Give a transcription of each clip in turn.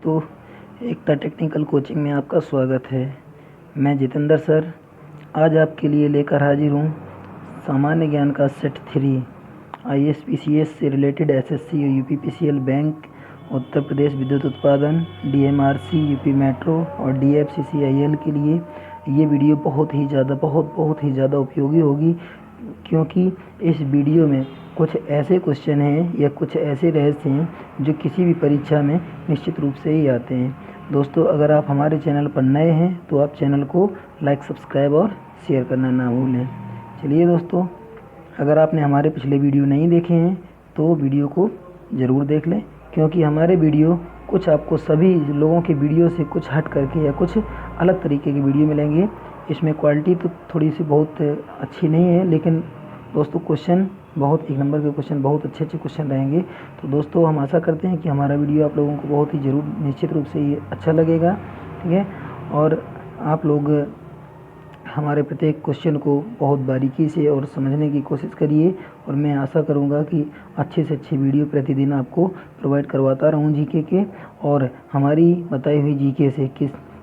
दोस्तों, एकता technical coaching में आपका स्वागत है। मैं जितेंद्र सर आज आपके लिए लेकर हाजिर हूँ सामान्य ज्ञान का सेट 3 ISPCS से रिलेटेड SSC और UPPCL बैंक, उत्तर प्रदेश विद्युत उत्पादन, DMRC, यूपी मेट्रो और DFCCIL के लिए। ये वीडियो बहुत ही ज़्यादा उपयोगी होगी, क्योंकि इस वीडियो में कुछ ऐसे क्वेश्चन हैं या कुछ ऐसे रहस्य हैं जो किसी भी परीक्षा में निश्चित रूप से ही आते हैं। दोस्तों, अगर आप हमारे चैनल पर नए हैं तो आप चैनल को लाइक, सब्सक्राइब और शेयर करना ना भूलें। चलिए दोस्तों, अगर आपने हमारे पिछले वीडियो नहीं देखे हैं तो वीडियो को ज़रूर देख लें, क्योंकि हमारे वीडियो कुछ आपको सभी लोगों के वीडियो से कुछ हट करके या कुछ अलग तरीके के वीडियो मिलेंगे। इसमें क्वालिटी तो थोड़ी सी बहुत अच्छी नहीं है, लेकिन दोस्तों क्वेश्चन बहुत एक नंबर के क्वेश्चन, बहुत अच्छे क्वेश्चन रहेंगे। तो दोस्तों, हम आशा करते हैं कि हमारा वीडियो आप लोगों को बहुत ही ज़रूर निश्चित रूप से ये अच्छा लगेगा, ठीक है। और आप लोग हमारे प्रत्येक क्वेश्चन को बहुत बारीकी से और समझने की कोशिश करिए, और मैं आशा करूंगा कि अच्छे से अच्छी वीडियो प्रतिदिन आपको प्रोवाइड करवाता रहूं जीके के। और हमारी बताई हुई जीके से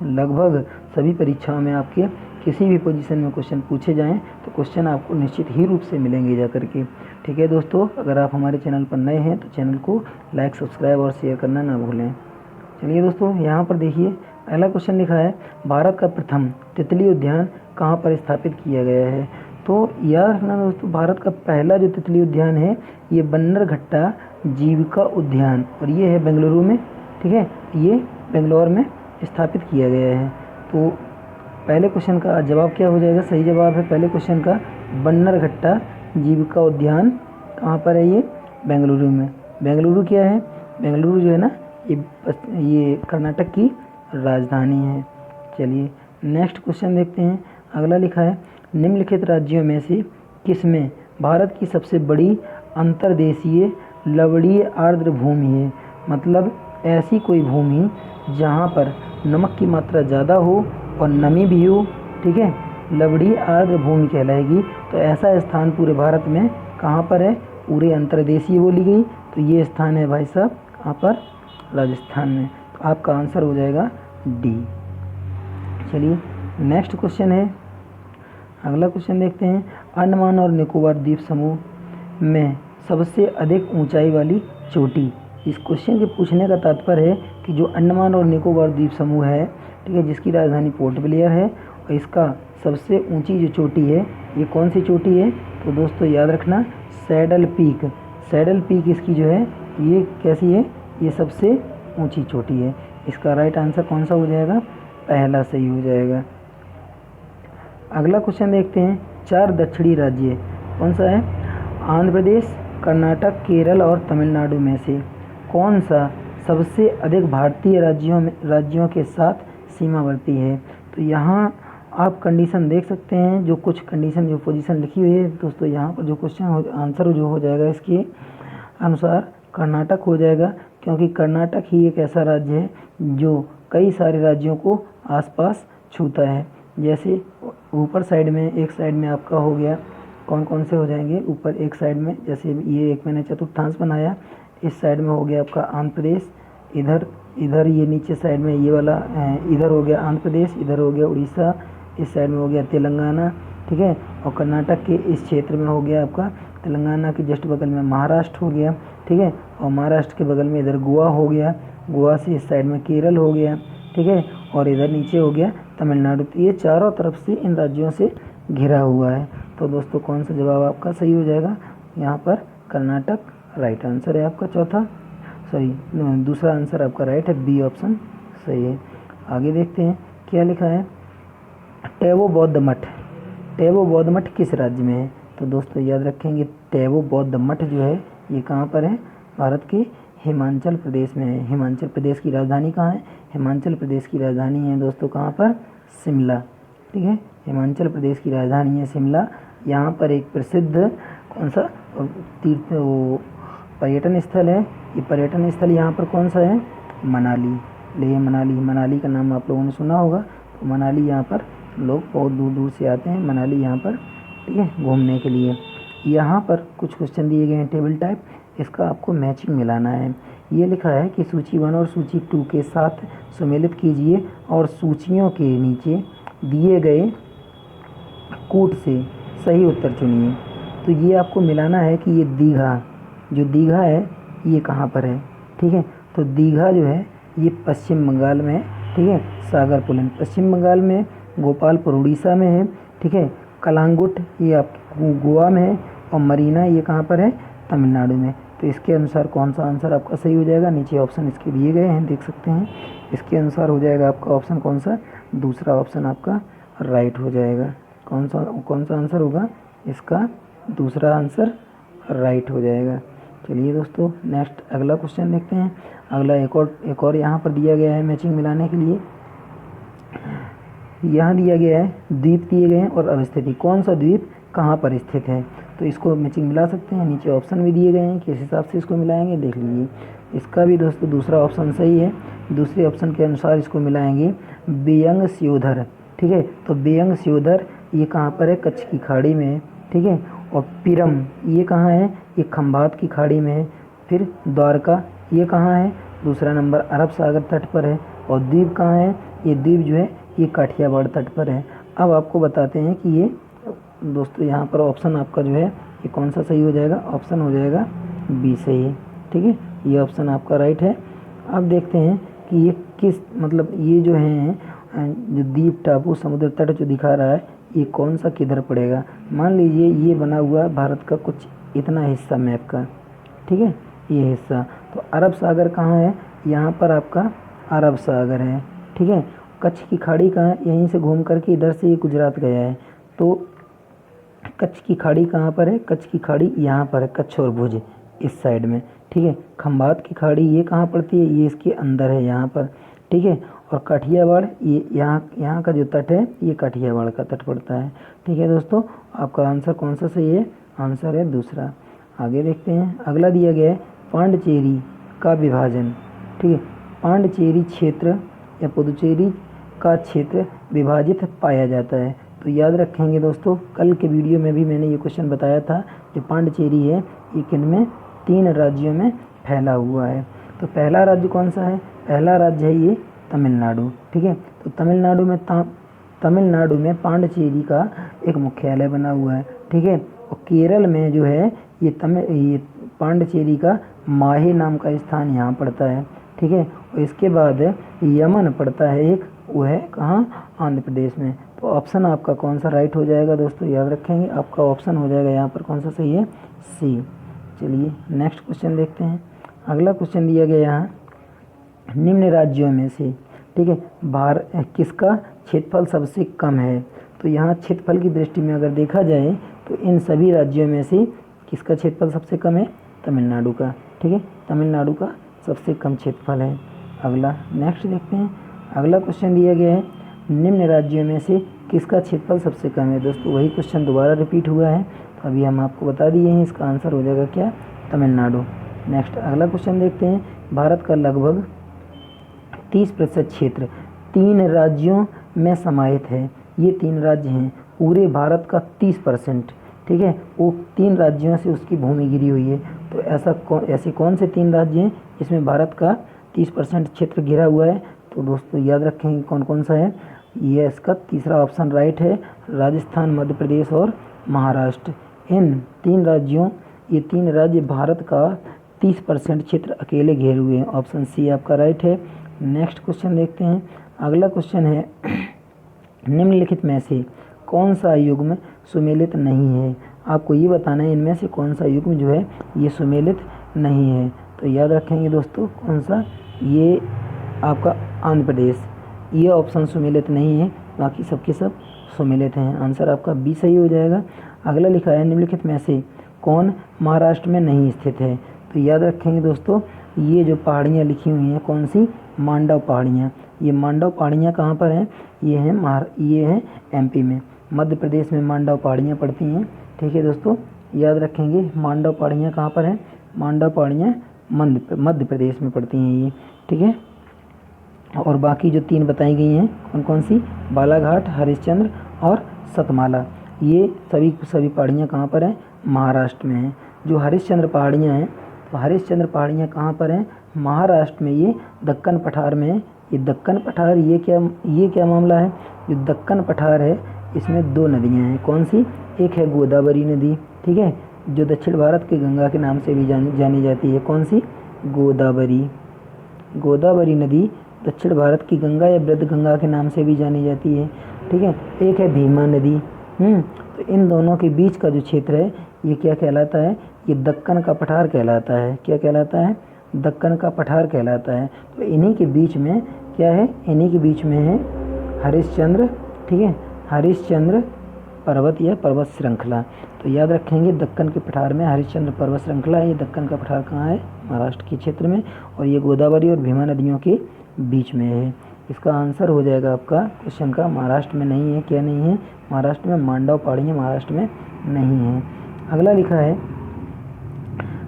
लगभग सभी परीक्षाओं में आपके किसी भी पोजीशन में क्वेश्चन पूछे जाएं तो क्वेश्चन आपको निश्चित ही रूप से मिलेंगे जा करके, ठीक है। दोस्तों, अगर आप हमारे चैनल पर नए हैं तो चैनल को लाइक, सब्सक्राइब और शेयर करना ना भूलें। चलिए दोस्तों, यहाँ पर देखिए, पहला क्वेश्चन लिखा है, भारत का प्रथम तितली उद्यान कहाँ पर स्थापित किया गया है। तो याद रखना दोस्तों, भारत का पहला जो तितली उद्यान है ये बन्नरघट्टा जीविका उद्यान, और ये है बेंगलुरु में, ठीक है। ये बेंगलोर में स्थापित किया गया है। तो पहले क्वेश्चन का जवाब क्या हो जाएगा? सही जवाब है पहले क्वेश्चन का बन्नरघट्टा जीविका उद्यान। कहाँ पर है ये? बेंगलुरु में। बेंगलुरु क्या है? बेंगलुरु जो है ना, ये कर्नाटक की राजधानी है। चलिए नेक्स्ट क्वेश्चन देखते हैं। अगला लिखा है, निम्नलिखित राज्यों में से किसमें भारत की सबसे बड़ी अंतर्देशीय लवणीय आर्द्र भूमि है। मतलब ऐसी कोई भूमि जहाँ पर नमक की मात्रा ज़्यादा हो और नमी भी हो, ठीक है, लवणीय आर्द्र भूमि कहलाएगी। तो ऐसा स्थान पूरे भारत में कहाँ पर है? पूरे अंतर्देशीय बोली गई, तो ये स्थान है भाई साहब कहाँ पर? राजस्थान में। तो आपका आंसर हो जाएगा डी। चलिए नेक्स्ट क्वेश्चन है, अगला क्वेश्चन देखते हैं। अंडमान और निकोबार द्वीप समूह में सबसे अधिक ऊंचाई वाली चोटी। इस क्वेश्चन के पूछने का तात्पर्य है कि जो अंडमान और निकोबार द्वीप समूह है, ठीक है, जिसकी राजधानी पोर्ट ब्लेयर है, और इसका सबसे ऊंची जो चोटी है ये कौन सी चोटी है? तो दोस्तों याद रखना, सैडल पीक। सैडल पीक इसकी जो है ये कैसी है? ये सबसे ऊंची चोटी है। इसका राइट आंसर कौन सा हो जाएगा? पहला सही हो जाएगा। अगला क्वेश्चन देखते हैं। 4 दक्षिणी राज्य कौन सा है? आंध्र प्रदेश, कर्नाटक, केरल और तमिलनाडु में से कौन सा सबसे अधिक भारतीय राज्यों के साथ सीमावर्ती है? तो यहाँ आप कंडीशन देख सकते हैं, जो कुछ कंडीशन जो पोजीशन लिखी हुई है दोस्तों, यहाँ पर जो क्वेश्चन आंसर जो हो जाएगा इसके अनुसार कर्नाटक हो जाएगा, क्योंकि कर्नाटक ही एक ऐसा राज्य है जो कई सारे राज्यों को आसपास छूता है। जैसे ऊपर साइड में, एक साइड में आपका हो गया, कौन कौन से हो जाएंगे ऊपर एक साइड में, जैसे ये एक मैंने चतुर्थांश बनाया, इस साइड में हो गया आपका आंध्र प्रदेश, इधर ये नीचे साइड में ये वाला इधर हो गया आंध्र प्रदेश, इधर हो गया उड़ीसा, इस साइड में हो गया तेलंगाना, ठीक है। और कर्नाटक के इस क्षेत्र में हो गया आपका, तेलंगाना के जस्ट बगल में महाराष्ट्र हो गया, ठीक है। और महाराष्ट्र के बगल में इधर गोवा हो गया, गोवा से इस साइड में केरल हो गया, ठीक है। और इधर नीचे हो गया तमिलनाडु। तो ये चारों तरफ से इन राज्यों से घिरा हुआ है। तो दोस्तों कौन सा जवाब आपका सही हो जाएगा? यहाँ पर कर्नाटक राइट आंसर है आपका। दूसरा आंसर आपका राइट है, बी ऑप्शन सही है। आगे देखते हैं क्या लिखा है। टैवो बौद्ध मठ। टैवो बौद्ध मठ किस राज्य में है? तो दोस्तों याद रखेंगे, टैवो बौद्ध मठ जो है ये कहाँ पर है? भारत के हिमाचल प्रदेश में है। हिमाचल प्रदेश की राजधानी कहाँ है? हिमाचल प्रदेश की राजधानी है दोस्तों कहाँ पर? शिमला, ठीक है। हिमाचल प्रदेश की राजधानी है शिमला। यहाँ पर एक प्रसिद्ध कौन सा तीर्थ पर्यटन स्थल है? ये पर्यटन स्थल यहाँ पर कौन सा है? मनाली। लेह मनाली, मनाली का नाम आप लोगों ने सुना होगा। तो मनाली यहाँ पर लोग बहुत दूर दूर से आते हैं मनाली यहाँ पर, ठीक है, घूमने के लिए। यहाँ पर कुछ क्वेश्चन दिए गए हैं टेबल टाइप, इसका आपको मैचिंग मिलाना है। ये लिखा है कि सूची 1 और सूची 2 के साथ सम्मिलित कीजिए और सूचियों के नीचे दिए गए कूट से सही उत्तर चुनिए। तो ये आपको मिलाना है कि ये दीघा, जो दीघा है ये कहाँ पर है, ठीक है। तो दीघा जो है ये पश्चिम बंगाल में है, ठीक है। सागर पुलन पश्चिम बंगाल में, गोपालपुर उड़ीसा में है, ठीक है। कलांगुट ये आपके गोवा में है और मरीना ये कहाँ पर है, तमिलनाडु में। तो इसके अनुसार कौन सा आंसर आपका सही हो जाएगा, नीचे ऑप्शन इसके दिए गए हैं, देख सकते हैं। इसके अनुसार हो जाएगा आपका ऑप्शन कौन सा, दूसरा ऑप्शन आपका राइट हो जाएगा। कौन सा आंसर होगा इसका, दूसरा आंसर राइट हो जाएगा। चलिए दोस्तों नेक्स्ट अगला क्वेश्चन देखते हैं। अगला एक और यहाँ पर दिया गया है मैचिंग मिलाने के लिए। यहाँ दिया गया है द्वीप दिए गए हैं और अवस्थिति, कौन सा द्वीप कहाँ पर स्थित है, तो इसको मैचिंग मिला सकते हैं। नीचे ऑप्शन भी दिए गए हैं, किस हिसाब से इसको मिलाएंगे देख लीजिए। इसका भी दोस्तों दूसरा ऑप्शन सही है, दूसरे ऑप्शन के अनुसार इसको मिलाएंगे बेयंग स्योधर, ठीक है। तो बेयंग स्योधर ये कहाँ पर है, कच्छ की खाड़ी में है, ठीक है। और पिरम ये कहाँ है, ये खंभात की खाड़ी में है। फिर द्वारका ये कहाँ है, दूसरा नंबर अरब सागर तट पर है। और द्वीप कहाँ है, ये द्वीप जो है ये काठियावाड़ तट पर है। अब आपको बताते हैं कि ये दोस्तों यहाँ पर ऑप्शन आपका जो है ये कौन सा सही हो जाएगा, ऑप्शन हो जाएगा बी सही है, ठीक है। ये ऑप्शन आपका राइट है। अब देखते हैं कि ये किस मतलब ये जो है जो द्वीप टापू समुद्र तट जो दिखा रहा है ये कौन सा किधर पड़ेगा। मान लीजिए ये बना हुआ है भारत का कुछ इतना हिस्सा मैप का, ठीक है, ये हिस्सा। तो अरब सागर कहाँ है, यहाँ पर आपका अरब सागर है, ठीक है। कच्छ की खाड़ी कहाँ है, यहीं से घूम करके इधर से ये गुजरात गया है। तो कच्छ की खाड़ी कहाँ पर है, कच्छ की खाड़ी यहाँ पर है, कच्छ और भुज इस साइड में, ठीक है। खंभात की खाड़ी ये कहाँ पड़ती है, ये इसके अंदर है यहाँ पर, ठीक है। और काठियावाड़ ये यहाँ का जो तट है ये काठियावाड़ का तट पड़ता है, ठीक है। दोस्तों आपका आंसर कौन सा सही है, आंसर है दूसरा। आगे देखते हैं। अगला दिया गया है पांडिचेरी का विभाजन, ठीक है। पांडिचेरी क्षेत्र या पुदुचेरी का क्षेत्र विभाजित पाया जाता है। तो याद रखेंगे दोस्तों, कल के वीडियो में भी मैंने ये क्वेश्चन बताया था, जो पांडिचेरी है ये किन में, 3 राज्यों में फैला हुआ है। तो पहला राज्य कौन सा है, पहला राज्य है ये तमिलनाडु, ठीक है। तो तमिलनाडु में पांडिचेरी का एक मुख्यालय बना हुआ है, ठीक है। और केरल में जो है ये पांडिचेरी का माहे नाम का स्थान यहाँ पड़ता है, ठीक है। और इसके बाद यमन पड़ता है एक, वो है कहाँ, आंध्र प्रदेश में। तो ऑप्शन आपका कौन सा राइट हो जाएगा दोस्तों, याद रखेंगे आपका ऑप्शन हो जाएगा यहाँ पर कौन सा सही है, सी। चलिए नेक्स्ट क्वेश्चन देखते हैं। अगला क्वेश्चन दिया गया यहाँ, निम्न राज्यों में से, ठीक है, किसका क्षेत्रफल सबसे कम है। तो यहाँ क्षेत्रफल की दृष्टि में अगर देखा जाए तो इन सभी राज्यों में से किसका क्षेत्रफल सबसे कम है, तमिलनाडु का, ठीक है। तमिलनाडु का सबसे कम क्षेत्रफल है। अगला नेक्स्ट देखते हैं। अगला क्वेश्चन दिया गया है, निम्न राज्यों में से किसका क्षेत्रफल सबसे कम है। दोस्तों वही क्वेश्चन दोबारा रिपीट हुआ है, तो अभी हम आपको बता दिए हैं, इसका आंसर हो जाएगा क्या, तमिलनाडु। नेक्स्ट अगला क्वेश्चन देखते हैं। भारत का लगभग 30% क्षेत्र 3 राज्यों में समाहित है। ये 3 राज्य हैं, पूरे भारत का 30%, ठीक है, वो 3 राज्यों से उसकी भूमि घिरी हुई है। तो ऐसे कौन से 3 राज्य हैं इसमें भारत का 30% क्षेत्र घिरा हुआ है। तो दोस्तों याद रखेंगे कौन कौन सा है, ये इसका तीसरा ऑप्शन राइट है, राजस्थान, मध्य प्रदेश और महाराष्ट्र। इन 3 राज्यों, ये 3 राज्य भारत का 30% क्षेत्र अकेले घेरे हुए हैं। ऑप्शन सी आपका राइट है। नेक्स्ट क्वेश्चन देखते हैं। अगला क्वेश्चन है, निम्नलिखित में से कौन सा युग्म सुमेलित नहीं है। आपको ये बताना है इनमें से कौन सा युग्म जो है ये सुमेलित नहीं है। तो याद रखेंगे दोस्तों कौन सा, ये आपका आंध्र प्रदेश, ये ऑप्शन सुमेलित नहीं है, बाकी सबके सब सुमेलित हैं। आंसर आपका बी सही हो जाएगा। अगला लिखा है, निम्नलिखित में से कौन महाराष्ट्र में नहीं स्थित है। तो याद रखेंगे दोस्तों, ये जो पहाड़ियाँ लिखी हुई हैं कौन सी, मांडव पहाड़ियाँ। ये मांडव पहाड़ियाँ कहाँ पर हैं, ये हैं एमपी में, मध्य प्रदेश में मांडव पहाड़ियाँ पड़ती हैं, ठीक है दोस्तों। याद रखेंगे मांडव पहाड़ियाँ कहाँ पर हैं, मांडव पहाड़ियाँ मध्य प्रदेश में पड़ती हैं ये, ठीक है। और बाकी जो 3 बताई गई हैं कौन कौन सी, बालाघाट, हरिश्चंद्र और सतमाला, ये सभी पहाड़ियाँ कहाँ पर हैं, महाराष्ट्र में हैं। जो हरिश्चंद्र पहाड़ियाँ हैं, तो हरिश्चंद्र पहाड़ियाँ कहाँ पर हैं, महाराष्ट्र में ये दक्कन पठार में है। ये दक्कन पठार ये क्या मामला है, जो दक्कन पठार है इसमें दो नदियाँ हैं। कौन सी, एक है गोदावरी नदी, ठीक है, जो दक्षिण भारत की गंगा के नाम से भी जानी जाती है। कौन सी, गोदावरी नदी दक्षिण भारत की गंगा या वृद्ध गंगा के नाम से भी जानी जाती है, ठीक है। एक है भीमा नदी। तो इन दोनों के बीच का जो क्षेत्र है ये क्या कहलाता है, ये दक्कन का पठार कहलाता है। क्या कहलाता है, दक्कन का पठार कहलाता है। तो इन्हीं के बीच में क्या है, इन्हीं के बीच में है हरिश्चंद्र, ठीक है, हरिश्चंद्र पर्वत या पर्वत श्रृंखला। तो याद रखेंगे दक्कन के पठार में हरिश्चंद्र पर्वत श्रृंखला है। ये दक्कन का पठार कहाँ है, महाराष्ट्र के क्षेत्र में, और ये गोदावरी और भीमा नदियों के बीच में है। इसका आंसर हो जाएगा आपका क्वेश्चन का, महाराष्ट्र में नहीं है। क्या नहीं है, महाराष्ट्र में मांडव पहाड़ियाँ महाराष्ट्र में नहीं है। अगला लिखा है,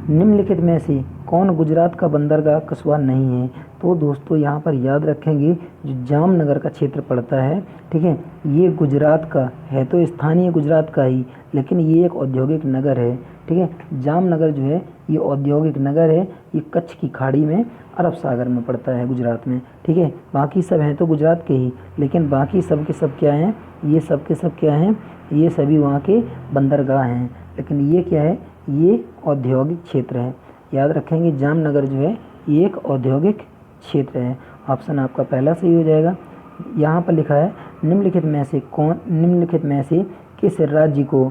निम्नलिखित में से कौन गुजरात का बंदरगाह कस्बा नहीं है। तो दोस्तों यहाँ पर याद रखेंगे जो जामनगर का क्षेत्र पड़ता है, ठीक है, ये गुजरात का है, तो स्थानीय गुजरात का ही, लेकिन ये एक औद्योगिक नगर है, ठीक है। जामनगर जो है ये औद्योगिक नगर है। ये कच्छ की खाड़ी में अरब सागर में पड़ता है गुजरात में, ठीक है। बाकी सब हैं तो गुजरात के ही, लेकिन बाकी सब के सब क्या हैं, ये सब के सब क्या हैं, ये सभी वहाँ के बंदरगाह हैं, लेकिन ये क्या है, ये औद्योगिक क्षेत्र है। याद रखेंगे जामनगर जो है ये एक औद्योगिक क्षेत्र है। ऑप्शन आपका पहला सही हो जाएगा। यहाँ पर लिखा है, निम्नलिखित में से किस राज्य को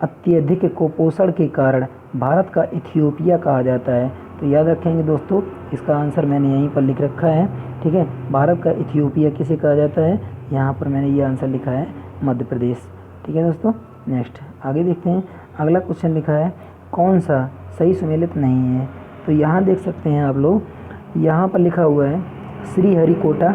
अत्यधिक कुपोषण के कारण भारत का इथियोपिया कहा जाता है। तो याद रखेंगे दोस्तों, इसका आंसर मैंने यहीं पर लिख रखा है, ठीक है। भारत का इथियोपिया किसे कहा जाता है, यहाँ पर मैंने ये आंसर लिखा है मध्य प्रदेश, ठीक है दोस्तों। नेक्स्ट आगे देखते हैं। अगला क्वेश्चन लिखा है, कौन सा सही सुमेलित नहीं है। तो यहाँ देख सकते हैं आप लोग, यहाँ पर लिखा हुआ है श्रीहरिकोटा,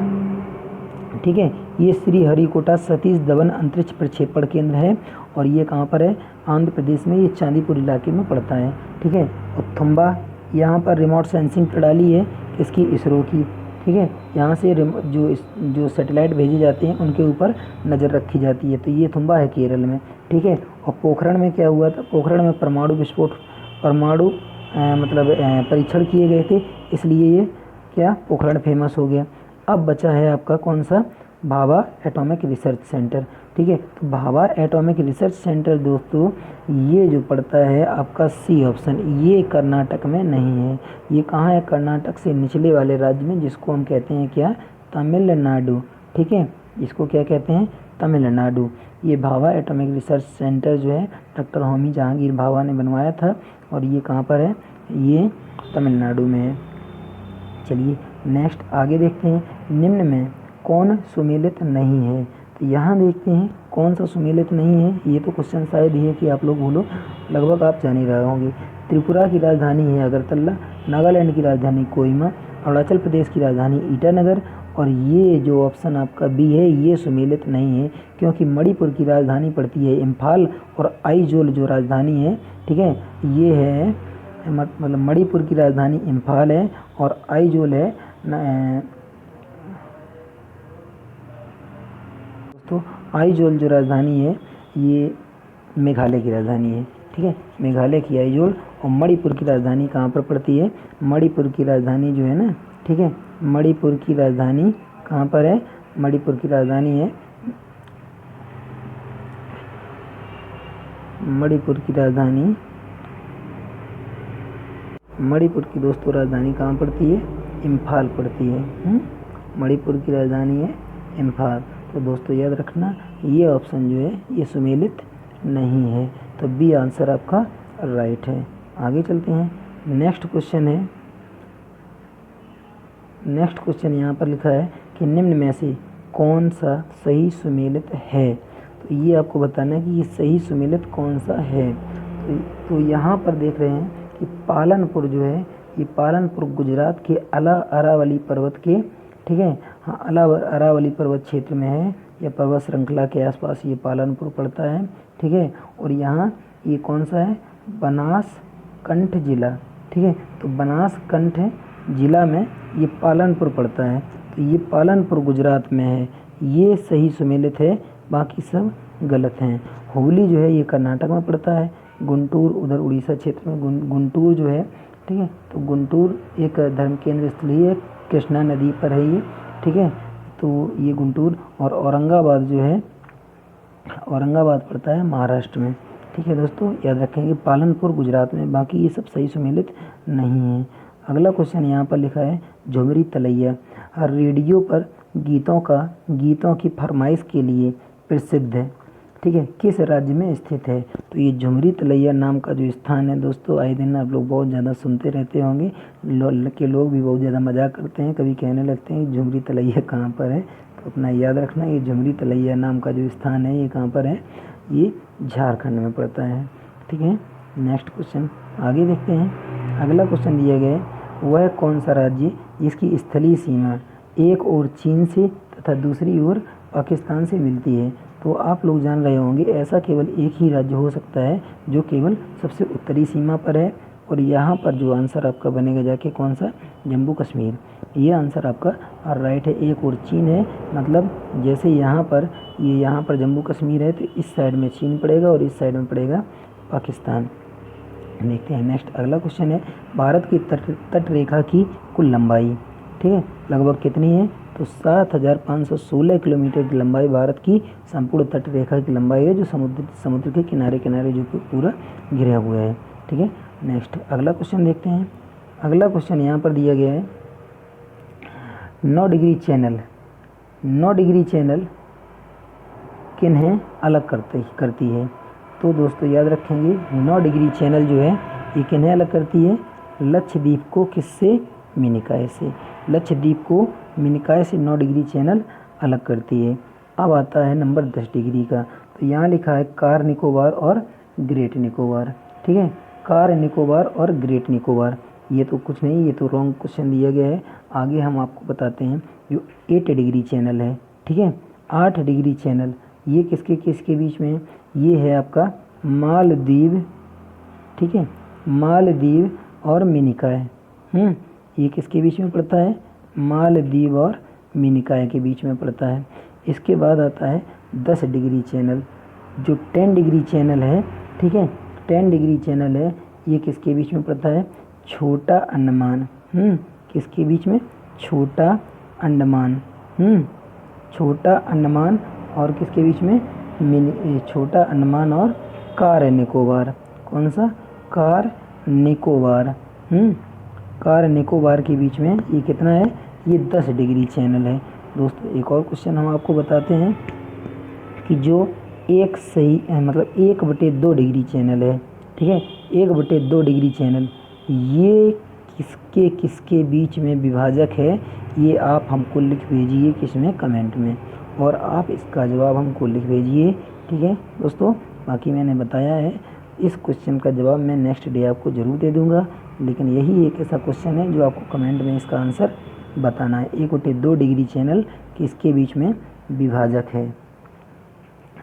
ठीक है। ये श्रीहरिकोटा सतीश धवन अंतरिक्ष प्रक्षेपण केंद्र है, और ये कहाँ पर है, आंध्र प्रदेश में, ये चांदीपुर इलाके में पड़ता है, ठीक है। और थुम्बा, यहाँ पर रिमोट सेंसिंग प्रणाली है इसकी, इसरो की, ठीक है। यहाँ से जो सैटेलाइट भेजे जाते हैं उनके ऊपर नज़र रखी जाती है। तो ये थुम्बा है केरल में, ठीक है। और पोखरण में क्या हुआ था, पोखरण में परमाणु परीक्षण किए गए थे, इसलिए ये क्या पोखरण फेमस हो गया। अब बचा है आपका कौन सा, भाभा एटॉमिक रिसर्च सेंटर, ठीक है। तो भाभा एटॉमिक रिसर्च सेंटर दोस्तों ये जो पड़ता है आपका सी ऑप्शन, ये कर्नाटक में नहीं है। ये कहाँ है, कर्नाटक से निचले वाले राज्य में, जिसको हम कहते हैं क्या, तमिलनाडु, ठीक है। इसको क्या कहते हैं, तमिलनाडु। ये भाभा एटॉमिक रिसर्च सेंटर जो है डॉक्टर होमी जहांगीर भाभा ने बनवाया था, और ये कहाँ पर है, ये तमिलनाडु में है। चलिए नेक्स्ट आगे देखते हैं, निम्न में कौन सुमेलित नहीं है। तो यहाँ देखते हैं कौन सा सुमेलित नहीं है। ये तो क्वेश्चन शायद ये है कि आप लोग बोलो, लगभग आप जान ही रहे होंगे। त्रिपुरा की राजधानी है अगरतला, नागालैंड की राजधानी कोहिमा, अरुणाचल प्रदेश की राजधानी ईटानगर, और ये जो ऑप्शन आपका बी है ये सुमेलित नहीं है, क्योंकि मणिपुर की राजधानी पड़ती है इम्फाल, और आइजोल जो राजधानी है, ठीक है, ये है मतलब मणिपुर की राजधानी इम्फाल है, और आइजोल है दोस्तों, आइजोल जो राजधानी है ये मेघालय की राजधानी है, ठीक है, मेघालय की आइजोल। और मणिपुर की राजधानी कहाँ पर पड़ती है, मणिपुर की राजधानी जो है ना, ठीक है, मणिपुर की राजधानी कहाँ पर है, मणिपुर की राजधानी है, मणिपुर की दोस्तों राजधानी कहाँ पड़ती है, इम्फाल पड़ती है। मणिपुर की राजधानी है इम्फाल। तो दोस्तों याद रखना ये ऑप्शन जो है ये सुमेलित नहीं है, तो बी आंसर आपका राइट है। आगे चलते हैं। नेक्स्ट क्वेश्चन यहाँ पर लिखा है कि निम्न में से कौन सा सही सुमेलित है। तो ये आपको बताना है कि ये सही सुमेलित कौन सा है। तो यहाँ पर देख रहे हैं कि पालनपुर जो है, ये पालनपुर गुजरात के अरावली पर्वत के, ठीक है, हाँ, अरावली पर्वत क्षेत्र में है, या पर्वत श्रृंखला के आसपास ये पालनपुर पड़ता है, ठीक है। और यहाँ ये कौन सा है, बनासकंठ जिला, ठीक है। तो बनासकंठ जिला में ये पालनपुर पड़ता है, तो ये पालनपुर गुजरात में है, ये सही सुमेलित है, बाकी सब गलत हैं। हुगली जो है ये कर्नाटक में पड़ता है, गुंटूर उधर उड़ीसा क्षेत्र में, गुंटूर जो है ठीक है। तो गुंटूर एक धर्म केंद्र स्थली है, कृष्णा नदी पर है ये, ठीक है। तो ये गुंटूर और औरंगाबाद जो है, औरंगाबाद पड़ता है महाराष्ट्र में, ठीक है दोस्तों, याद रखेंगे। पालनपुर गुजरात में, बाकी ये सब सही सुमेलित नहीं है। अगला क्वेश्चन यहाँ पर लिखा है झुमरी तलैया रेडियो पर गीतों की फरमाइश के लिए प्रसिद्ध है, ठीक है, किस राज्य में स्थित है। तो ये झुमरी तलैया नाम का जो स्थान है दोस्तों, आए दिन आप लोग बहुत ज़्यादा सुनते रहते होंगे, लोग भी बहुत ज़्यादा मजाक करते हैं, कभी कहने लगते हैं झुमरी तलैया कहाँ पर है। तो अपना याद रखना, ये झुमरी तलैया नाम का जो स्थान है ये कहाँ पर है, ये झारखंड में पड़ता है, ठीक है। नेक्स्ट क्वेश्चन आगे देखते हैं। अगला क्वेश्चन दिया गया है, वह कौन सा राज्य जिसकी स्थलीय सीमा एक ओर चीन से तथा दूसरी ओर पाकिस्तान से मिलती है। तो आप लोग जान रहे होंगे ऐसा केवल एक ही राज्य हो सकता है जो केवल सबसे उत्तरी सीमा पर है, और यहाँ पर जो आंसर आपका बनेगा जाके कौन सा, जम्मू कश्मीर। ये आंसर आपका राइट है। एक और चीन है, मतलब जैसे यहाँ पर जम्मू कश्मीर है तो इस साइड में चीन पड़ेगा और इस साइड में पड़ेगा पाकिस्तान। देखते हैं नेक्स्ट अगला क्वेश्चन है, भारत की तट रेखा की कुल लंबाई, ठीक है, लगभग कितनी है। तो 7,516 किलोमीटर की लंबाई भारत की संपूर्ण तट रेखा की लंबाई है, जो समुद्र के किनारे किनारे जो पूरा घिरा हुआ है, ठीक है। नेक्स्ट अगला क्वेश्चन देखते हैं। अगला क्वेश्चन यहाँ पर दिया गया है, 9 डिग्री चैनल किन्हें अलग करती है। तो दोस्तों याद रखेंगे 9 डिग्री चैनल जो है ये किन्हें अलग करती है, लक्षद्वीप को किससे, मिनिकॉय से। लक्षद्वीप को मिनिकॉय से 9 डिग्री चैनल अलग करती है। अब आता है नंबर 10 डिग्री का। तो यहाँ लिखा है कार निकोबार और ग्रेट निकोबार, ठीक है, कार निकोबार और ग्रेट निकोबार। ये तो कुछ नहीं, ये तो रॉन्ग क्वेश्चन दिया गया है। आगे हम आपको बताते हैं। जो 8 डिग्री चैनल है, ठीक है, 8 डिग्री चैनल ये किसके बीच में है, ये है आपका मालदीव, ठीक है, मालदीव और मिनिकॉय। ये किसके बीच में पड़ता है, मालदीव और मिनिकॉय के बीच में पड़ता है। इसके बाद आता है 10 डिग्री चैनल, जो 10 डिग्री चैनल है, ठीक है, 10 डिग्री चैनल है, ये किसके बीच में पड़ता है, छोटा अंडमान। किसके बीच में, छोटा अंडमान। छोटा अंडमान और किसके बीच में, छोटा अंडमान और कार निकोबार। कौन सा, कार निकोबार। कार निकोबार के बीच में ये कितना है, ये 10 डिग्री चैनल है। दोस्तों एक और क्वेश्चन हम आपको बताते हैं कि जो एक सही मतलब 1/2 डिग्री चैनल है, ठीक है, 1/2 डिग्री चैनल ये किसके बीच में विभाजक है, ये आप हमको लिख भेजिए किसमें, कमेंट में, और आप इसका जवाब हमको लिख भेजिए, ठीक है दोस्तों। बाकी मैंने बताया है इस क्वेश्चन का जवाब मैं नेक्स्ट डे आपको ज़रूर दे दूंगा, लेकिन यही एक ऐसा क्वेश्चन है जो आपको कमेंट में इसका आंसर बताना है। 1/2 डिग्री चैनल किसके बीच में विभाजक है।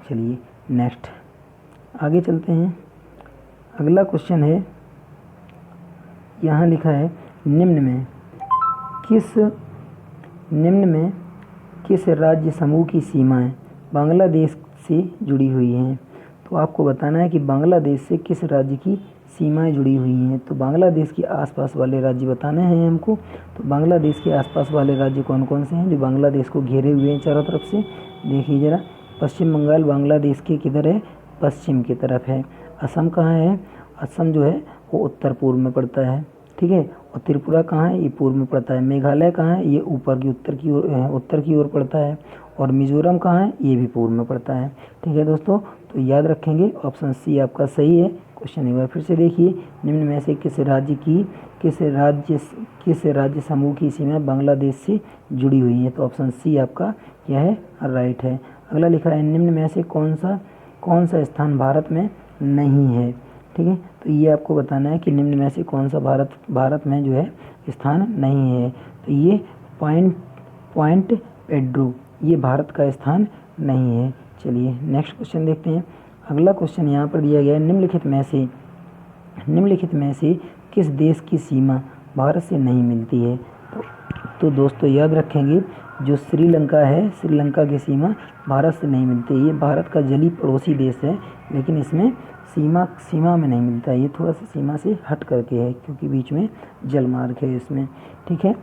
चलिए नेक्स्ट आगे चलते हैं। अगला क्वेश्चन है, यहाँ लिखा है निम्न में किस राज्य समूह की सीमाएं बांग्लादेश से जुड़ी हुई हैं। तो आपको बताना है कि बांग्लादेश से किस राज्य की सीमाएं जुड़ी हुई हैं। तो बांग्लादेश के आसपास वाले राज्य बताने हैं हमको। तो बांग्लादेश के आसपास वाले राज्य कौन कौन से हैं जो बांग्लादेश को घेरे हुए हैं चारों तरफ से, देखिए ज़रा। पश्चिम बंगाल बांग्लादेश के किधर है, पश्चिम की तरफ है। असम कहाँ है, असम जो है वो उत्तर पूर्व में पड़ता है, ठीक है। और त्रिपुरा कहाँ है, ये पूर्व में पड़ता है। मेघालय कहाँ है, ये ऊपर की उत्तर की ओर पड़ता है। और मिजोरम कहाँ है, ये भी पूर्व में पड़ता है, ठीक है दोस्तों। तो याद रखेंगे ऑप्शन सी आपका सही है। क्वेश्चन एक बार फिर से देखिए, निम्न में से किस राज्य समूह की सीमा बांग्लादेश से जुड़ी हुई है। तो ऑप्शन सी आपका क्या है, राइट है। अगला लिखा है निम्न में से कौन सा स्थान भारत में नहीं है, ठीक है। तो ये आपको बताना है कि निम्न में से कौन सा भारत में जो है स्थान नहीं है। तो ये पॉइंट पेड्रो ये भारत का स्थान नहीं है। चलिए नेक्स्ट क्वेश्चन देखते हैं। अगला क्वेश्चन यहाँ पर दिया गया है, निम्नलिखित में से किस देश की सीमा भारत से नहीं मिलती है। तो दोस्तों याद रखेंगे जो श्रीलंका है, श्रीलंका की सीमा भारत से नहीं मिलती है। ये भारत का जलीय पड़ोसी देश है, लेकिन इसमें सीमा सीमा में नहीं मिलता है, ये थोड़ा सा सीमा से हट करके है क्योंकि बीच में जल मार्ग है इसमें। ठीक है,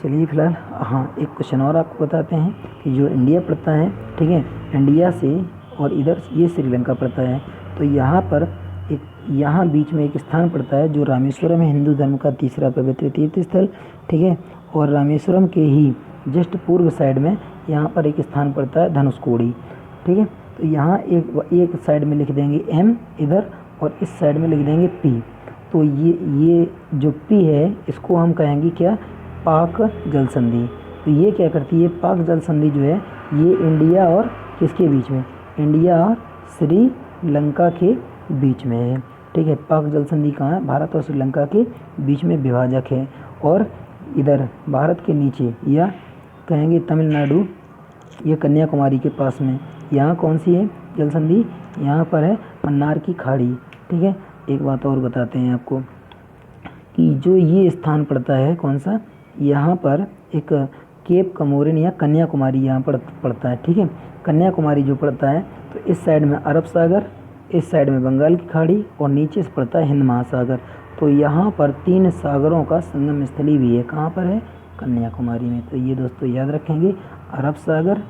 चलिए फिलहाल हाँ एक क्वेश्चन और आपको बताते हैं कि जो इंडिया पड़ता है, ठीक है, इंडिया से और इधर ये श्रीलंका पड़ता है, तो यहाँ पर एक यहाँ बीच में एक स्थान पड़ता है जो रामेश्वरम है, हिंदू धर्म का तीसरा पवित्र तीर्थ स्थल। ठीक है, और रामेश्वरम के ही जस्ट पूर्व साइड में यहाँ पर एक स्थान पड़ता है धनुषकोडी। ठीक है, तो यहाँ एक साइड में लिख देंगे एम इधर और इस साइड में लिख देंगे पी। तो ये जो पी है इसको हम कहेंगे क्या, पाक जल संधि। तो ये क्या करती है, पाक जल संधि जो है ये इंडिया और किसके बीच में, इंडिया और श्रीलंका के बीच में है। ठीक है, पाक जल संधि कहाँ है, भारत और श्रीलंका के बीच में विभाजक है। और इधर भारत के नीचे या कहेंगे तमिलनाडु या कन्याकुमारी के पास में यहाँ कौन सी है जल संधि, यहाँ पर है मन्नार की खाड़ी। ठीक है, एक बात और बताते हैं आपको कि जो ये स्थान पड़ता है कौन सा, यहाँ पर एक केप कमोरिन या कन्याकुमारी यहाँ पर पड़ता है। ठीक है, कन्याकुमारी जो पड़ता है तो इस साइड में अरब सागर, इस साइड में बंगाल की खाड़ी और नीचे से पड़ता है हिंद महासागर। तो यहाँ पर 3 सागरों का संगम स्थली भी है, कहाँ पर है, कन्याकुमारी में। तो ये दोस्तों याद रखेंगे, अरब सागर,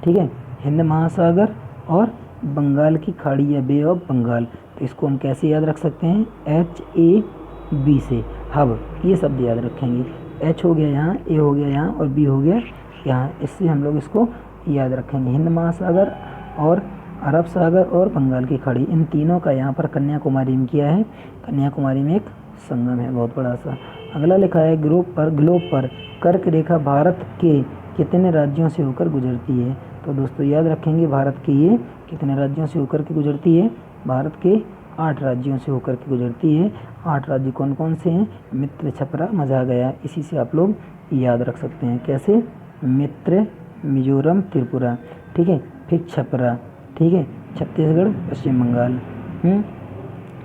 ठीक है, हिंद महासागर और बंगाल की खाड़ी या बे ऑफ बंगाल। तो इसको हम कैसे याद रख सकते हैं, HAB से हब, ये शब्द याद रखेंगे। H हो गया यहाँ, A हो गया यहाँ और B हो गया यहाँ, इससे हम लोग इसको याद रखेंगे। हिंद महासागर और अरब सागर और बंगाल की खाड़ी, इन तीनों का यहाँ पर कन्याकुमारी में किया है, कन्याकुमारी में एक संगम है बहुत बड़ा सा। अगला लिखा है ग्लोब पर कर्क रेखा भारत के कितने राज्यों से होकर गुजरती है। तो दोस्तों याद रखेंगे भारत के ये कितने राज्यों से होकर के गुजरती है, भारत के 8 राज्यों से होकर के गुजरती है। 8 राज्य कौन कौन से हैं, मित्र, छपरा, मझा, गया। इसी से आप लोग याद रख सकते हैं, कैसे, मित्र, मिजोरम, त्रिपुरा, ठीक है, फिर छपरा, ठीक है, छत्तीसगढ़, पश्चिम बंगाल,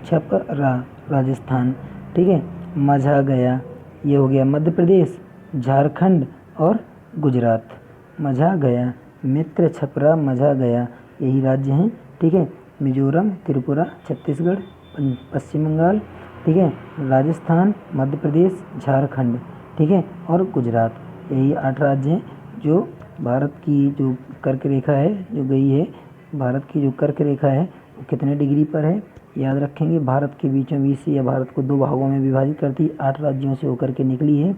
छपरा राजस्थान, ठीक है, मझा गया ये हो गया मध्य प्रदेश, झारखंड और गुजरात। मझा गया, मित्र, छपरा, मझा गया, यही राज्य हैं। ठीक है, मिजोरम, त्रिपुरा, छत्तीसगढ़, पश्चिम बंगाल, ठीक है, राजस्थान, मध्य प्रदेश, झारखंड, ठीक है, और गुजरात। यही 8 राज्य हैं जो भारत की जो कर्क रेखा है जो गई है, भारत की जो कर्क रेखा है वो कितने डिग्री पर है, याद रखेंगे। भारत के बीचों बीच से या भारत को 2 भागों में विभाजित करती 8 राज्यों से होकर के निकली है।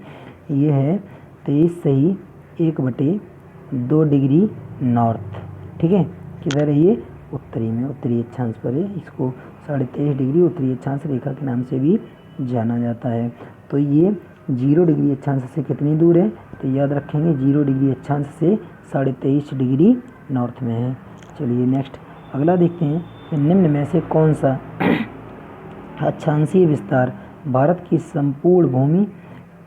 ये है 23 सही 1/2 डिग्री नॉर्थ। ठीक है, किधर है ये, उत्तरी में, उत्तरी अक्षांश पर है। इसको 23.5 डिग्री उत्तरी अक्षांश रेखा के नाम से भी जाना जाता है। तो ये 0 डिग्री अक्षांश से कितनी दूर है, तो याद रखेंगे 0 डिग्री अक्षांश से 23.5 डिग्री नॉर्थ में है। चलिए नेक्स्ट अगला देखते हैं कि निम्न में से कौन सा अक्षांशीय विस्तार भारत की संपूर्ण भूमि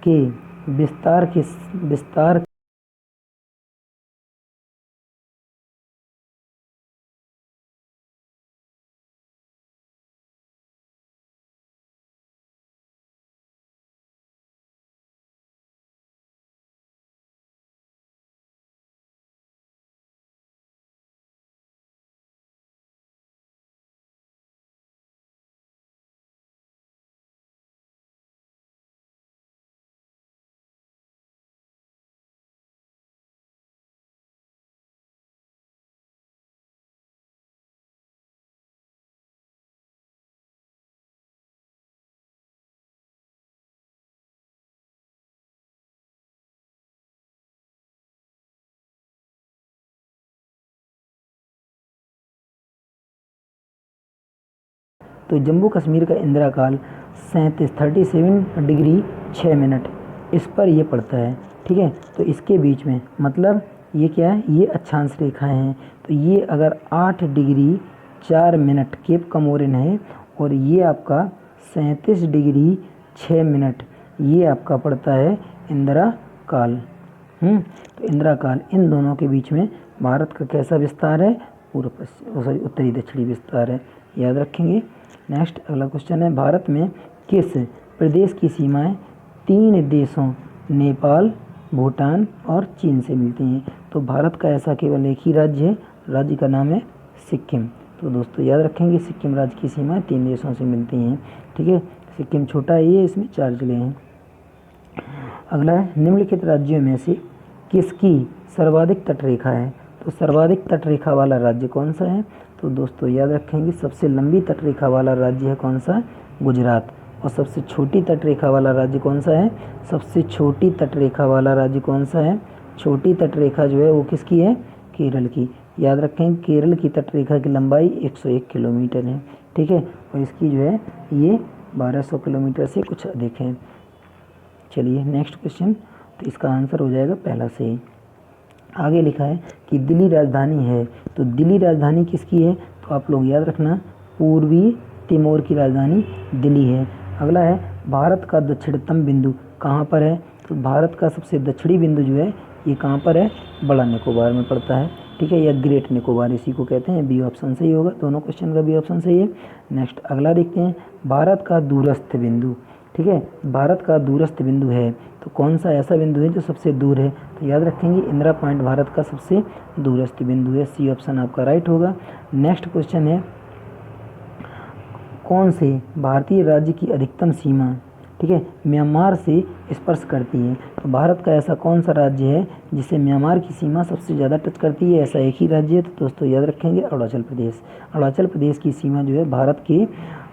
के विस्तार तो जम्मू कश्मीर का इंदिरा काल 37 डिग्री 6 मिनट इस पर ये पड़ता है। ठीक है, तो इसके बीच में मतलब ये क्या है, ये अक्षांश रेखाएं हैं। तो ये अगर 8 डिग्री 4 मिनट केप कमोरिन है और ये आपका 37 डिग्री 6 मिनट ये आपका पड़ता है इंदिरा काल। तो इंदिरा काल, इन दोनों के बीच में भारत का कैसा विस्तार है, पूर्व पश्चिम उत्तरी दक्षिणी विस्तार है, याद रखेंगे। नेक्स्ट अगला क्वेश्चन है, भारत में किस प्रदेश की सीमाएं 3 देशों नेपाल, भूटान और चीन से मिलती हैं। तो भारत का ऐसा केवल एक ही राज्य है, राज्य का नाम है सिक्किम। तो तो दोस्तों याद रखेंगे सिक्किम राज्य की सीमा 3 देशों से मिलती हैं। ठीक है, सिक्किम छोटा है, ये इसमें 4 जिले हैं। अगला है निम्नलिखित राज्यों में से किसकी सर्वाधिक तटरेखा है? तो सर्वाधिक तटरेखा वाला राज्य कौन सा है? तो दोस्तों याद रखेंगे सबसे लंबी तटरेखा वाला राज्य है कौन सा? गुजरात। और सबसे छोटी तटरेखा वाला राज्य कौन सा है? सबसे छोटी तटरेखा वाला राज्य कौन सा है? छोटी तटरेखा जो है वो किसकी है? केरल की। याद रखें केरल की तटरेखा की लंबाई 101 किलोमीटर है। ठीक है, और इसकी जो है ये 1200 किलोमीटर से कुछ अधिक है। चलिए नेक्स्ट क्वेश्चन, तो इसका आंसर हो जाएगा पहला सही। आगे लिखा है कि दिल्ली राजधानी है, तो दिल्ली राजधानी किसकी है? तो आप लोग याद रखना पूर्वी तिमोर की राजधानी दिल्ली है। अगला है भारत का दक्षिणतम बिंदु कहाँ पर है? तो भारत का सबसे दक्षिणी बिंदु जो है ये कहाँ पर है? बड़ा निकोबार में पड़ता है। ठीक है, या ग्रेट निकोबार इसी को कहते हैं। बी ऑप्शन सही होगा, दोनों क्वेश्चन का बी ऑप्शन सही है। नेक्स्ट अगला देखते हैं, भारत का दूरस्थ बिंदु। ठीक है, भारत का दूरस्थ बिंदु है तो कौन सा ऐसा बिंदु है जो सबसे दूर है? तो याद रखेंगे इंदिरा पॉइंट भारत का सबसे दूरस्थ बिंदु है। सी ऑप्शन आपका राइट होगा। नेक्स्ट क्वेश्चन है, कौन से भारतीय राज्य की अधिकतम सीमा, ठीक है, म्यांमार से स्पर्श करती है? तो भारत का ऐसा कौन सा राज्य है जिसे म्यांमार की सीमा सबसे ज़्यादा टच करती है? ऐसा एक ही राज्य है, तो दोस्तों याद रखेंगे अरुणाचल प्रदेश। अरुणाचल प्रदेश की सीमा जो है भारत के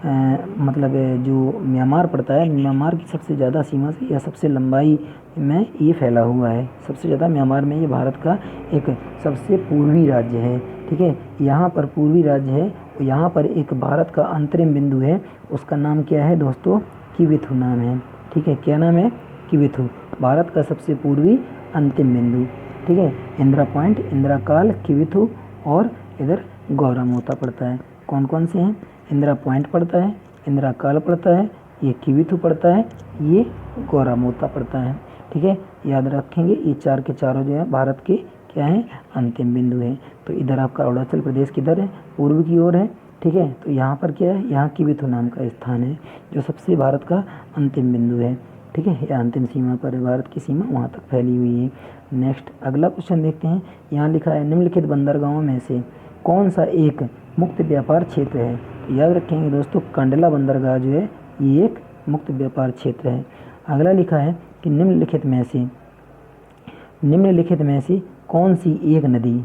मतलब जो म्यांमार पड़ता है, म्यांमार की सबसे ज़्यादा सीमा से या सबसे लंबाई में ये फैला हुआ है। सबसे ज़्यादा म्यांमार में ये भारत का एक सबसे पूर्वी राज्य है। ठीक है, यहाँ पर पूर्वी राज्य है और यहाँ पर एक भारत का अंतरिम बिंदु है, उसका नाम क्या है दोस्तों? किविथु नाम है। ठीक है, क्या नाम है? किविथु, भारत का सबसे पूर्वी अंतिम बिंदु। ठीक है, इंदिरा पॉइंट, इंदिरा काल, किविथु और इधर गौरा मोता पड़ता है। कौन कौन से हैं? इंदिरा पॉइंट पड़ता है, इंदिरा काल पड़ता है, ये किविथु पड़ता है, ये गौरा मोता पड़ता है। ठीक है, याद रखेंगे ये चार के चारों जो है भारत के क्या है? अंतिम बिंदु है। तो इधर आपका अरुणाचल प्रदेश किधर है? पूर्व की ओर है। ठीक है, तो यहाँ पर क्या है? यहाँ किविथु नाम का स्थान है जो सबसे भारत का अंतिम बिंदु है। ठीक है, यह अंतिम सीमा पर है, भारत की सीमा वहाँ तक फैली हुई है। नेक्स्ट अगला क्वेश्चन देखते हैं। यहाँ लिखा है निम्नलिखित बंदरगाहों में से कौन सा एक मुक्त व्यापार क्षेत्र है? तो याद रखेंगे दोस्तों कंडला बंदरगाह जो है ये एक मुक्त व्यापार क्षेत्र है। अगला लिखा है कि निम्नलिखित में से कौन सी एक नदी,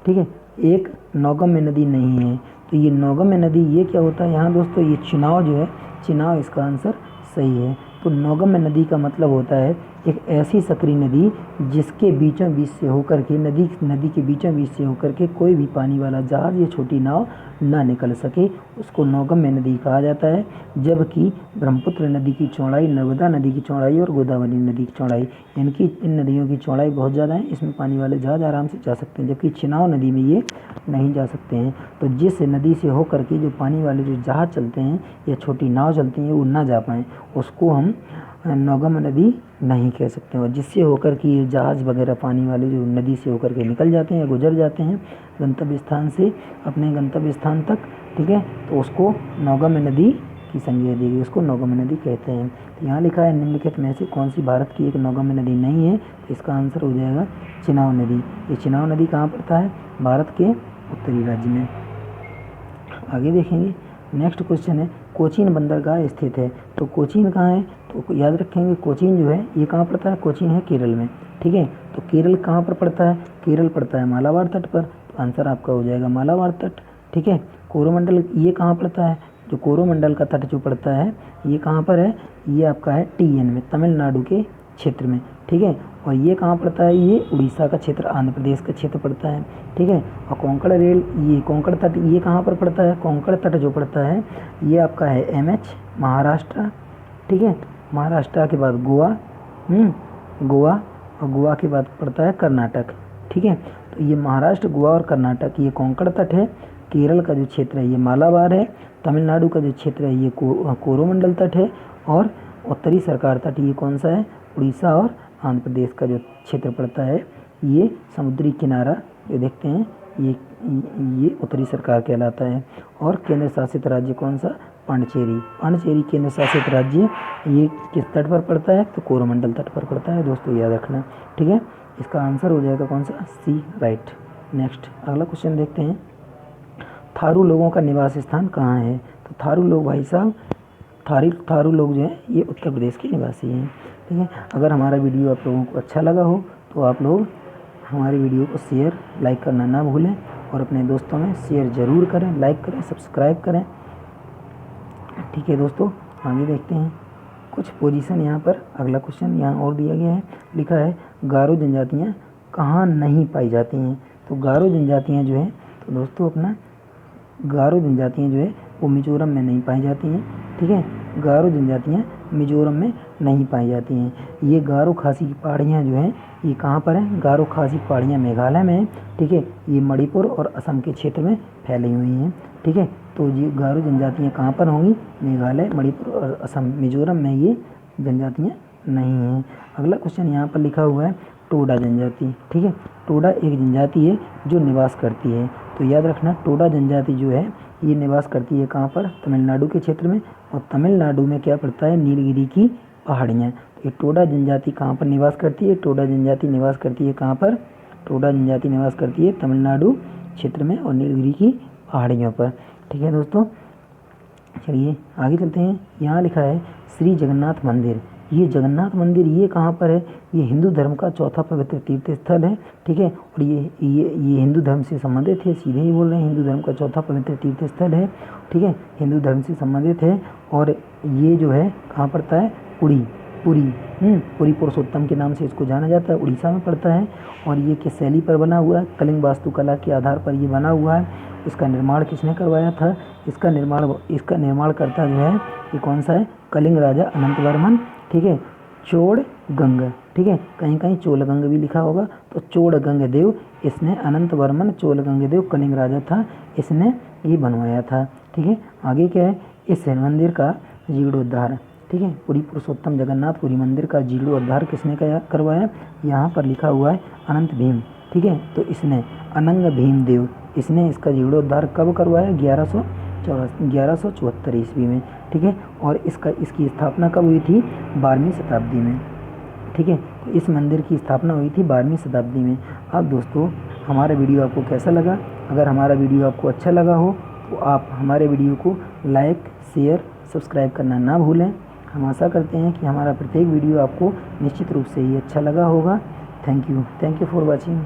ठीक है, एक नौगम्य नदी नहीं है? तो ये नौगम्य नदी ये क्या होता है यहाँ दोस्तों? ये चिनाव जो है, चिनाव इसका आंसर सही है। तो नौगम्य नदी का मतलब होता है एक ऐसी सकरी नदी जिसके बीचों बीच से होकर के नदी के बीचों बीच से होकर के कोई भी पानी वाला जहाज या छोटी नाव ना निकल सके, उसको नौगम्य नदी कहा जाता है। जबकि ब्रह्मपुत्र नदी की चौड़ाई, नर्मदा नदी की चौड़ाई और गोदावरी नदी की चौड़ाई, इनकी इन नदियों की चौड़ाई बहुत ज़्यादा है, इसमें पानी वाले जहाज आराम से जा सकते हैं, जबकि चिनाव नदी में ये नहीं जा सकते हैं। तो जिस नदी से होकर के जो पानी वाले जो जहाज चलते हैं या छोटी नाव चलती हैं वो ना जा पाएँ, उसको हम नौगम्य नदी नहीं कह सकते। और जिससे होकर कि ये जहाज़ वगैरह पानी वाले जो नदी से होकर के निकल जाते हैं या गुजर जाते हैं गंतव्य स्थान से अपने गंतव्य स्थान तक, ठीक है, तो उसको नौगम्य नदी की संज्ञा दी गई, उसको नौगम्य नदी कहते हैं। तो यहाँ लिखा है निम्नलिखित में से कौन सी भारत की एक नौगम्य नदी नहीं है? तो इसका आंसर हो जाएगा चिनाव नदी। ये चिनाव नदी कहाँ पड़ता है? भारत के उत्तरी राज्य में। आगे देखेंगे, नेक्स्ट क्वेश्चन है कोचीन बंदरगाह स्थित है। तो कोचीन कहाँ है? तो याद रखेंगे कोचीन जो है ये कहाँ पड़ता है? कोचीन है केरल में। ठीक है, तो केरल कहाँ पर पड़ता है? केरल पड़ता है मालाबार तट पर, तो आंसर आपका हो जाएगा मालाबार तट। ठीक है, कोरोमंडल ये कहाँ पड़ता है? जो कोरोमंडल का तट जो पड़ता है ये कहाँ पर है? ये आपका है TN में, तमिलनाडु के क्षेत्र में। ठीक है, और ये कहाँ पड़ता है? ये उड़ीसा का क्षेत्र, आंध्र प्रदेश का क्षेत्र पड़ता है। ठीक है, और कोंकण रेल, ये कोंकण तट ये कहाँ पर पड़ता है? कोंकण तट जो पड़ता है ये आपका है MH महाराष्ट्र। ठीक है, महाराष्ट्र के बाद गोवा, गोवा, और गोवा के बाद पड़ता है कर्नाटक। ठीक है, तो ये महाराष्ट्र, गोवा और कर्नाटक ये कोंकण तट है। केरल का जो क्षेत्र है ये मालाबार है। तमिलनाडु का जो क्षेत्र है ये कोरोमंडल तट है। और उत्तरी सरकार तट ये कौन सा है? उड़ीसा और आंध्र प्रदेश का जो क्षेत्र पड़ता है ये समुद्री किनारा जो देखते हैं ये उत्तरी सरकार कहलाता है। और केंद्र शासित राज्य कौन सा? पांडिचेरी। पांडिचेरी केंद्र शासित राज्य ये किस तट पर पड़ता है? तो कोरोमंडल तट पर पड़ता है, दोस्तों याद रखना। ठीक है, इसका आंसर हो जाएगा कौन सा? C right. नेक्स्ट अगला क्वेश्चन देखते हैं। थारू लोगों का निवास स्थान कहाँ है? तो थारू लोग भाई साहब, थारू लोग जो हैं ये उत्तर प्रदेश के निवासी हैं। ठीक है, अगर हमारा वीडियो आप लोगों को अच्छा लगा हो तो आप लोग हमारी वीडियो को शेयर लाइक करना ना भूलें और अपने दोस्तों में शेयर ज़रूर करें, लाइक करें, सब्सक्राइब करें। ठीक है दोस्तों, आगे देखते हैं कुछ पोजीशन। यहाँ पर अगला क्वेश्चन यहाँ और दिया गया है, लिखा है गारो जनजातियाँ कहाँ नहीं पाई जाती हैं? तो गारो जनजातियाँ जो है, तो दोस्तों अपना गारो जनजातियाँ जो है वो मिजोरम में नहीं पाई जाती हैं। ठीक है, गारो जनजातियाँ मिजोरम में नहीं पाई जाती हैं। ये गारो खासी की पहाड़ियाँ जो हैं ये कहाँ पर हैं? गारो खासी पहाड़ियाँ मेघालय में हैं। ठीक है, ये मणिपुर और असम के क्षेत्र में फैली हुई हैं। ठीक है, तो ये गारो जनजातियाँ कहाँ पर होंगी? मेघालय, मणिपुर और असम, मिजोरम में ये जनजातियाँ नहीं हैं। अगला क्वेश्चन यहाँ पर लिखा हुआ है टोडा जनजाति। ठीक है, टोडा एक जनजाति है जो निवास करती है। तो याद रखना, टोडा जनजाति जो है ये निवास करती है कहाँ पर? तमिलनाडु के क्षेत्र में। और तमिलनाडु में क्या पड़ता है? नीलगिरी की पहाड़ियाँ। तो ये टोडा जनजाति कहाँ पर निवास करती है? टोडा जनजाति निवास करती है कहाँ पर? टोडा जनजाति निवास करती है तमिलनाडु क्षेत्र में और नीलगिरी की पहाड़ियों पर। ठीक है दोस्तों, चलिए आगे चलते हैं। यहाँ लिखा है श्री जगन्नाथ मंदिर। ये जगन्नाथ मंदिर ये कहाँ पर है? ये हिंदू धर्म का चौथा पवित्र तीर्थ स्थल है। ठीक है, और ये हिंदू धर्म से संबंधित है, सीधे ही बोल रहे हैं, हिंदू धर्म का चौथा पवित्र तीर्थ स्थल है। ठीक है, हिंदू धर्म से संबंधित है और ये जो है कहाँ पड़ता है? पुरी पुरुषोत्तम के नाम से इसको जाना जाता है, उड़ीसा में पड़ता है। और ये किस शैली पर बना हुआ है? कलिंग वास्तुकला के आधार पर ये बना हुआ है। इसका निर्माण किसने करवाया था? इसका निर्माणकर्ता जो है ये कौन सा है? कलिंग राजा अनंत वर्मन। ठीक है, चोड़गंग। ठीक है, कहीं कहीं चोलगंग भी लिखा होगा, तो चोड़गंग देव इसने, अनंत वर्मन चोलगंग देव कलिंग राजा था, इसने ये बनवाया था। ठीक है, आगे क्या है? इस मंदिर का जीर्णोद्धार। ठीक है, पुरी पुरुषोत्तम जगन्नाथ पुरी मंदिर का जीर्णोद्धार किसने करवाया? यहाँ पर लिखा हुआ है अनंत भीम। ठीक है, तो इसने, अनंग भीम देव, इसने इसका जीर्णोद्धार कब करवाया? 1174 ईस्वी में। ठीक है, और इसकी स्थापना कब हुई थी? 12वीं शताब्दी में। ठीक है, तो इस मंदिर की स्थापना हुई थी 12वीं शताब्दी में। अब दोस्तों हमारा वीडियो आपको कैसा लगा? अगर हमारा वीडियो आपको अच्छा लगा हो तो आप हमारे वीडियो को लाइक, शेयर, सब्सक्राइब करना ना भूलें। हम आशा करते हैं कि हमारा प्रत्येक वीडियो आपको निश्चित रूप से ही अच्छा लगा होगा। Thank you for watching.